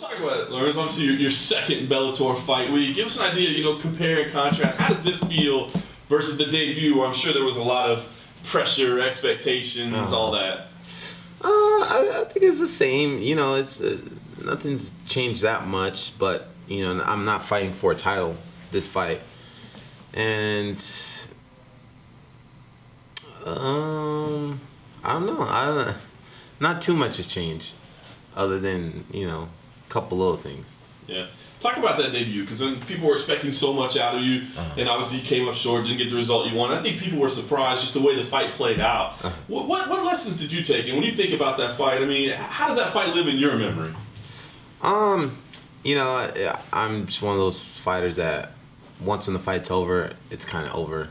talk about it, Lorenz. Obviously, your second Bellator fight. Will you give us an idea, you know, compare and contrast? How does this feel versus the debut, where I'm sure there was a lot of pressure, expectations, all that? I think it's the same. You know, it's nothing's changed that much. But you know, I'm not fighting for a title this fight, and I don't know. Not too much has changed, other than, you know, a couple little things. Yeah. Talk about that debut, because people were expecting so much out of you, and obviously you came up short, didn't get the result you wanted. I think people were surprised just the way the fight played out. What lessons did you take? And when you think about that fight, I mean, how does that fight live in your memory? You know, I'm just one of those fighters that once when the fight's over, it's kind of over.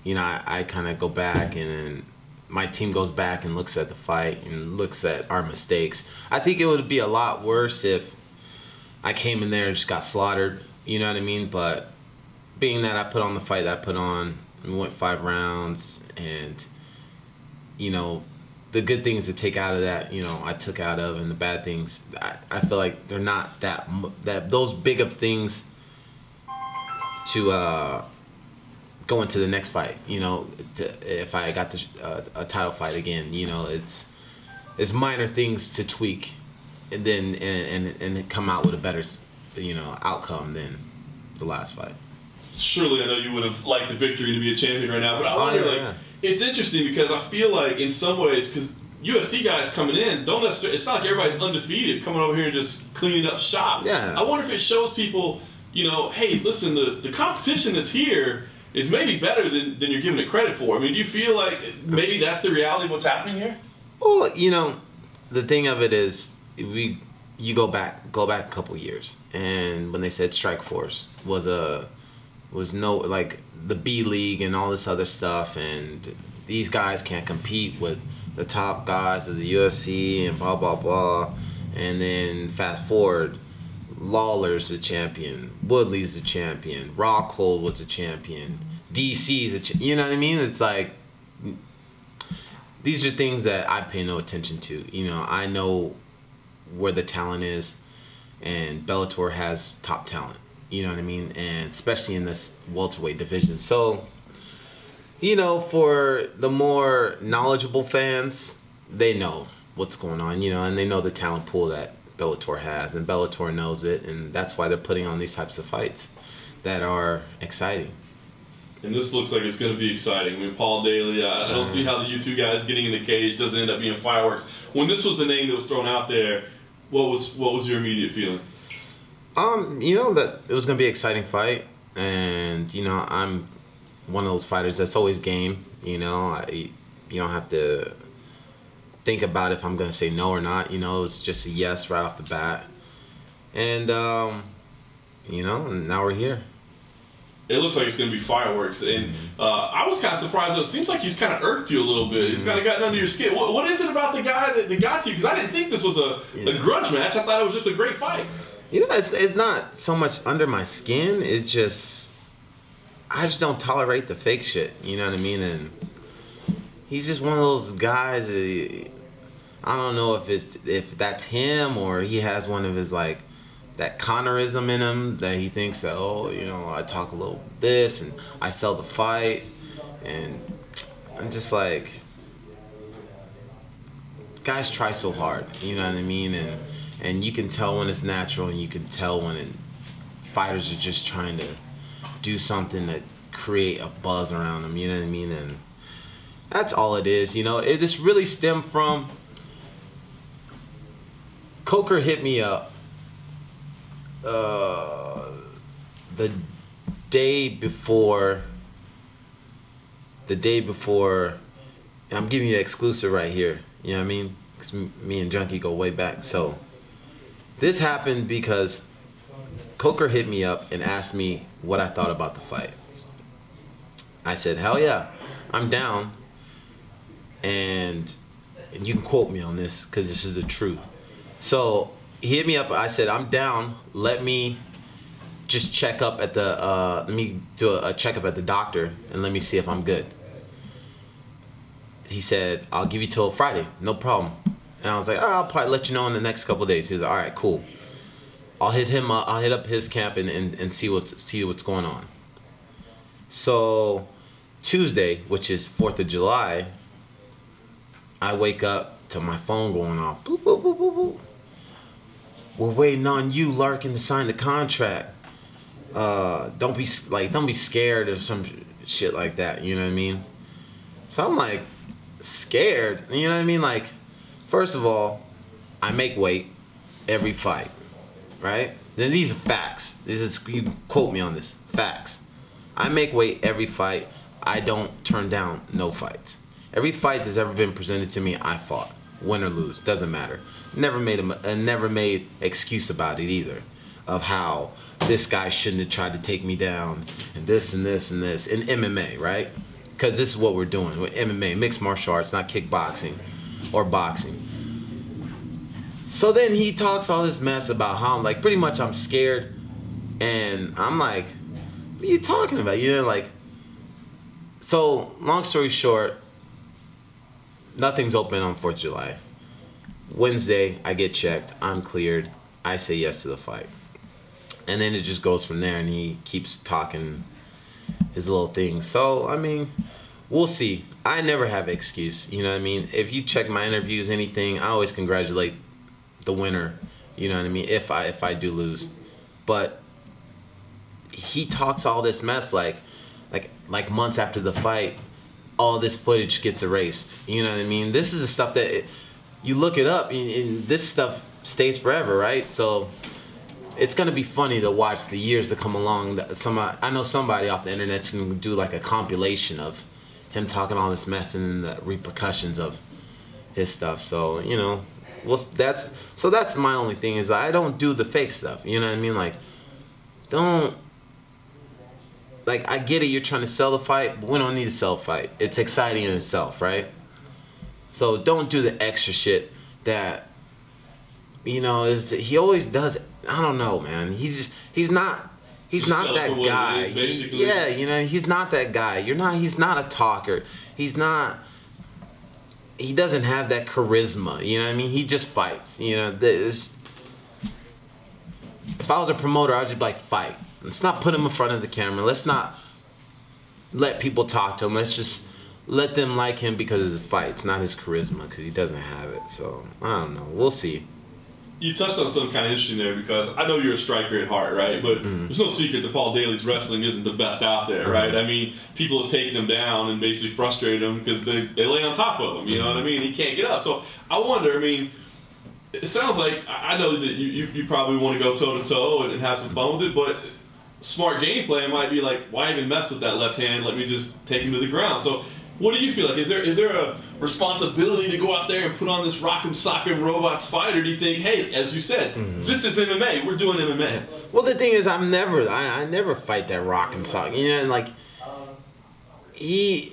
You know, I kind of go back, and then my team goes back and looks at the fight and looks at our mistakes. I think it would be a lot worse if I came in there and just got slaughtered, you know what I mean? But being that I put on the fight that I put on, we went 5 rounds, and, you know, the good things to take out of that, you know, I took out of, and the bad things, I feel like they're not those big of things to go into the next fight, you know, if I got a title fight again, you know, it's minor things to tweak, and then and come out with a better, you know, outcome than the last fight. Surely, I know you would have liked the victory to be a champion right now, but I wonder, it's interesting because I feel like in some ways, because UFC guys coming in don't necessarily, it's not like everybody's undefeated coming over here and just cleaning up shop. Yeah. I wonder if it shows people, you know, hey, listen, the competition that's here is maybe better than you're giving it credit for. I mean, do you feel like maybe that's the reality of what's happening here? Well, you know, the thing of it is, you go back a couple years, and when they said Strikeforce was no, like, the B League and all this other stuff, and these guys can't compete with the top guys of the UFC and blah blah blah, and then fast forward, Lawler's the champion, Woodley's the champion, Rockhold was the champion, DC's a you know what I mean? It's like, these are things that I pay no attention to. You know, I know where the talent is, and Bellator has top talent. You know what I mean? And especially in this welterweight division. So, you know, for the more knowledgeable fans, they know what's going on, you know, and they know the talent pool that Bellator has, and Bellator knows it, and that's why they're putting on these types of fights that are exciting. And this looks like it's going to be exciting. I mean, Paul Daley, I don't see how the you two guys getting in the cage doesn't end up being fireworks. When this was the name that was thrown out there, what was your immediate feeling? You know, that it was going to be an exciting fight, and, you know, I'm one of those fighters that's always game. You know, you don't have to think about if I'm going to say no or not. You know, it was just a yes right off the bat. And, you know, now we're here. It looks like it's going to be fireworks. And I was kind of surprised, though. It seems like he's kind of irked you a little bit. He's kind of gotten under your skin. What is it about the guy that got to you? Because I didn't think this was a grudge match. I thought it was just a great fight. You know, it's not so much under my skin. It's just, I just don't tolerate the fake shit. You know what I mean? And he's just one of those guys. I don't know if that's him, or he has one of his, like, that Connorism in him, that he thinks that, oh, you know, I talk a little this and I sell the fight, and I'm just like, guys try so hard, you know what I mean? And you can tell when it's natural, and you can tell when fighters are just trying to do something to create a buzz around them, you know what I mean? And that's all it is, you know. This really stemmed from, Coker hit me up the day before, and I'm giving you an exclusive right here, you know what I mean? Because me and Junkie go way back. So this happened because Coker hit me up and asked me what I thought about the fight. I said, hell yeah, I'm down, and you can quote me on this because this is the truth. So he hit me up. I said, I'm down. Let me just check up at the let me do a checkup at the doctor, and let me see if I'm good. He said, I'll give you till Friday, no problem. And I was like, oh, I'll probably let you know in the next couple of days. He was like, all right, cool. I'll hit him up. I'll hit up his camp and see what's going on. So Tuesday, which is 4th of July, I wake up to my phone going off. Boop, boop, boop, boop, boop. We're waiting on you, Larkin, to sign the contract. Don't be scared or some shit like that. You know what I mean? So I'm like scared. You know what I mean? Like, first of all, I make weight every fight, right? Then these are facts. You can quote me on this. Facts. I make weight every fight. I don't turn down no fights. Every fight that's ever been presented to me, I fought. Win or lose, doesn't matter. Never made excuse about it either, of how this guy shouldn't have tried to take me down, and this and this and this in MMA, right? Because this is what we're doing with MMA, mixed martial arts, not kickboxing or boxing. So then he talks all this mess about how I'm like, pretty much I'm scared, and I'm like, what are you talking about? You know, like, so long story short, nothing's open on 4th of July. Wednesday, I get checked. I'm cleared. I say yes to the fight. And then it just goes from there, and he keeps talking his little thing. So, I mean, we'll see. I never have an excuse. You know what I mean? If you check my interviews, anything, I always congratulate the winner. You know what I mean? If I do lose. But he talks all this mess like months after the fight. All this footage gets erased. You know what I mean? This is the stuff that you look it up, and this stuff stays forever, right? So it's gonna be funny to watch the years to come along. I know somebody off the internet's gonna do like a compilation of him talking all this mess and the repercussions of his stuff. So, you know, that's my only thing, is I don't do the fake stuff. You know what I mean? Like, don't. Like, I get it, you're trying to sell the fight, but we don't need to sell a fight. It's exciting in itself, right? So don't do the extra shit that, you know, he always does. I don't know, man. He's not that guy. Yeah, you know, he's not that guy. He's not a talker. He doesn't have that charisma, you know what I mean? He just fights, you know. If I was a promoter, I'd just be like, fight. Let's not put him in front of the camera. Let's not let people talk to him. Let's just let them like him because of his fights, not his charisma, because he doesn't have it. So, I don't know. We'll see. You touched on something kind of interesting there, because I know you're a striker at heart, right? But there's no secret that Paul Daley's wrestling isn't the best out there, right? I mean, people have taken him down and basically frustrated him because they lay on top of him, you know what I mean? He can't get up. So, I wonder, I mean, it sounds like, I know that you probably want to go toe-to-toe and have some fun with it, but smart gameplay might be like, why even mess with that left hand? Let me just take him to the ground. So, what do you feel like? Is there a responsibility to go out there and put on this rock'em sock'em robots fight, or do you think, hey, as you said, this is MMA, we're doing MMA? Well, the thing is, I never fight that rock'em sock. You know, and like he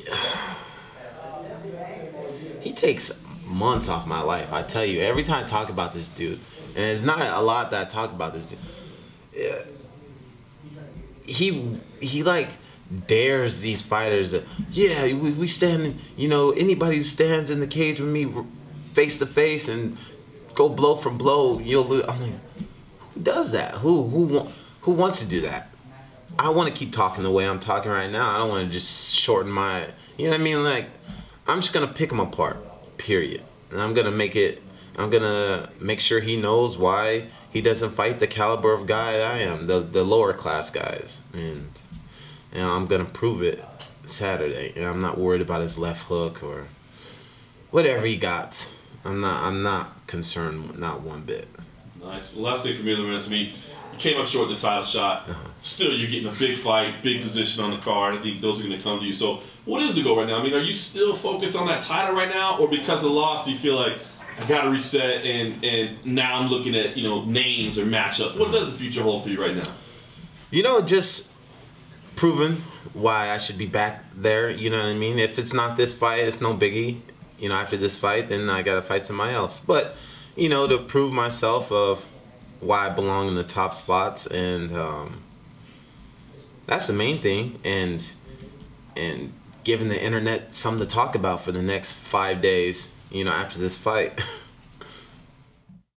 takes months off my life. I tell you, every time I talk about this dude, and it's not a lot that I talk about this dude. He like dares these fighters that, yeah, we stand, you know, anybody who stands in the cage with me face to face and go blow for blow, you'll lose. I'm like, who does that? Who wants to do that? I want to keep talking the way I'm talking right now. I don't want to just shorten my, you know what I mean? Like, I'm just gonna pick him apart, period. And I'm gonna make sure he knows why he doesn't fight the caliber of guy I am, the lower class guys. And you know, I'm gonna prove it Saturday. And I'm not worried about his left hook or whatever he got. I'm not concerned, not one bit. Nice. Well, last thing for me, Lorenz, I mean, you came up short in the title shot. Still, you're getting a big fight, big position on the card. I think those are going to come to you. So, what is the goal right now? I mean, are you still focused on that title right now, or because of the loss, do you feel like I got to reset and now I'm looking at, you know, names or matchups? What does the future hold for you right now? You know, just proving why I should be back there. You know what I mean? If it's not this fight, it's no biggie. You know, after this fight, then I got to fight somebody else. But, you know, to prove myself of why I belong in the top spots, and that's the main thing. And giving the internet something to talk about for the next 5 days, you know, after this fight.